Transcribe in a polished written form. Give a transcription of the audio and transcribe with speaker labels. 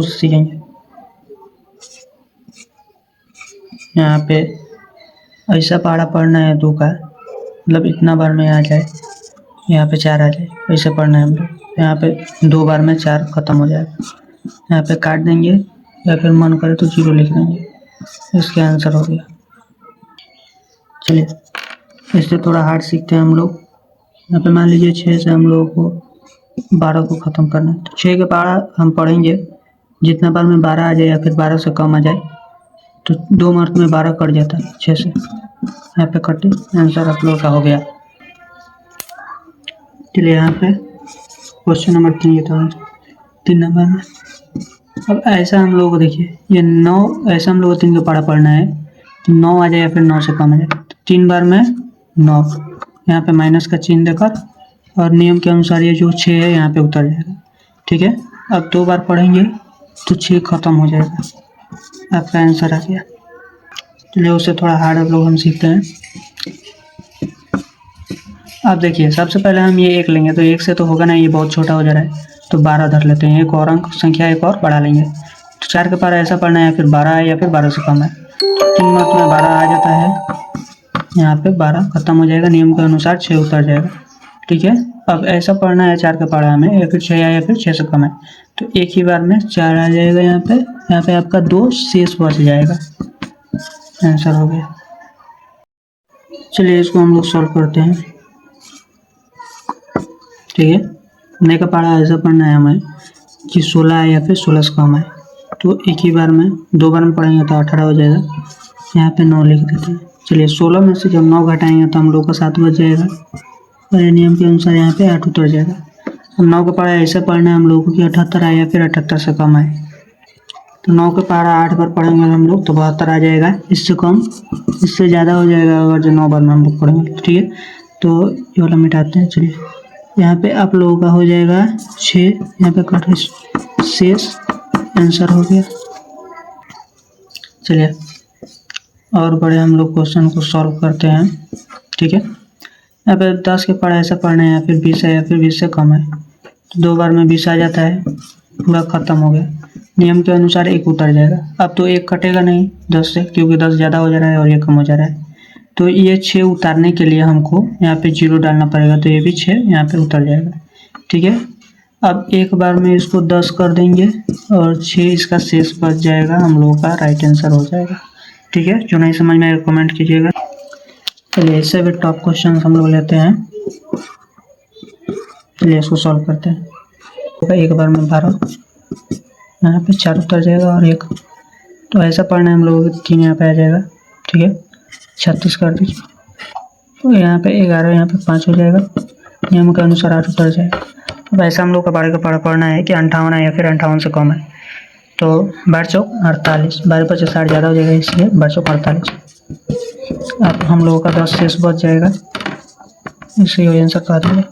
Speaker 1: सीखेंगे। यहाँ पे ऐसा पहाड़ा पढ़ना है 2 का, मतलब इतना बार में आ जाए, यहाँ पे 4 आ जाए, ऐसे पढ़ना है हम लोग। यहाँ पे 2 बार में 4 खत्म हो जाएगा। यहाँ पे काट देंगे या फिर मन करे तो 0 लिख देंगे। इसका आंसर हो गया। चलिए इससे थोड़ा हार्ड सीखते हैं हम लोग। यहाँ पे मान लीजिए 6 से हम लोगों को 12 को ख़त्म करना है, तो 6 के पहाड़ा हम पढ़ेंगे, जितना बार में 12 आ जाए या फिर 12 से कम आ जाए तो 2 मार्क में 12 कट जाता है 6 से। यहाँ पे कटे, आंसर आप लोगों का हो गया। चलिए यहाँ पे क्वेश्चन नंबर 3 ये था 3 नंबर में। अब ऐसा हम लोग को देखिए, ये 9 ऐसा हम लोग को 3 का पहाड़ा पढ़ना है, 9 आ जाए या फिर 9 से कम आ जाए, तो 3 बार में 9, यहाँ पे माइनस का चिन्ह देकर, और नियम के अनुसार ये जो 6 है यहाँ पे उतर जाएगा। ठीक है, अब 2 बार पढ़ेंगे तो 6 खत्म हो जाएगा, आपका आंसर आ गया। चलिए उससे थोड़ा हार्ड आप लोग हम सीखते हैं। अब देखिए सबसे पहले हम ये 1 लेंगे, तो 1 से तो होगा ना, ये बहुत छोटा हो जा रहा है, तो 12 धर लेते हैं। एक और अंक संख्या एक और बढ़ा लेंगे, तो 4 के पहाड़ा ऐसा पढ़ना है या फिर 12 है या फिर 12 से कम है, 3 मार्क में 12 आ जाता है, यहाँ पे 12 खत्म हो जाएगा, नियम के अनुसार 6 उतर जाएगा। ठीक है, अब ऐसा पढ़ना है 4 का पहाड़ा हमें, या फिर 6 है या फिर 6 से कम है, तो एक ही बार में 4 आ जाएगा। यहाँ पे आपका 2 शेष बच जाएगा, आंसर हो गया। चलिए इसको हम लोग सॉल्व करते हैं। ठीक है, नए का पहाड़ा ऐसा पढ़ना है हमें कि 16 है या फिर 16 से कम है, तो एक ही बार में 2 बार में पढ़ेंगे तो 18 हो जाएगा। यहाँ पे 9 लिख देते हैं। चलिए 16 में से जब 9 घटाएंगे तो हम लोग का 7 बच जाएगा, और नियम के अनुसार यहाँ पे 8 उतर जाएगा। अब 9 का पहाड़ा ऐसे पढ़ना है हम लोगों को कि 78 आए या फिर 78 से कम आए, तो 9 का पहाड़ा 8 बार पढ़ेंगे हम लोग तो 72 आ जाएगा। इससे कम, इससे ज़्यादा हो जाएगा अगर जो 9 बार में हम लोग पढ़ेंगे। ठीक है, तो ये वाला मिटाते हैं। चलिए यहाँ पे आप लोगों का हो जाएगा 6, यहाँ पे कट शेष, आंसर हो गया। चलिए और बड़े हम लोग क्वेश्चन को सॉल्व करते हैं। ठीक है, यहाँ पे 10 के पहाड़ा ऐसा पढ़ना है, या फिर 20 है या फिर 20 से कम है, तो 2 बार में 20 आ जाता है, पूरा खत्म हो गया। नियम के अनुसार 1 उतर जाएगा। अब तो 1 कटेगा नहीं 10 से, क्योंकि 10 ज़्यादा हो जा रहा है और ये कम हो जा रहा है, तो ये 6 उतारने के लिए हमको यहाँ पे 0 डालना पड़ेगा, तो ये भी 6 यहाँ पे उतर जाएगा। ठीक है, अब एक बार में इसको 10 कर देंगे और 6 इसका शेष बच जाएगा, हम लोगों का राइट आंसर हो जाएगा। ठीक है, जो नहीं समझ में आएगा कमेंट कीजिएगा। चलिए इससे भी टॉप क्वेश्चन हम लोग लेते हैं। चलिए इसको सॉल्व करते हैं। एक बार में 12, यहाँ पे 4 उतर जाएगा और 1, तो ऐसा पढ़ना है हम लोगों को, 3 यहाँ पे आ जाएगा। ठीक है, 36 कर दीजिए, तो यहाँ पे 11, यहाँ पे 5 हो जाएगा, नियम के अनुसार 8 उतर जाएगा। अब ऐसा हम लोग का 12 का पहाड़ा पढ़ना है कि 58 है या फिर 58 से कम है, तो 12 चौक 48, 12 × 60 ज़्यादा हो जाएगा, इसलिए 12 चौक 48। अब हम लोगों का 10 शेष बच जाएगा, इसे आंसर कर दिया।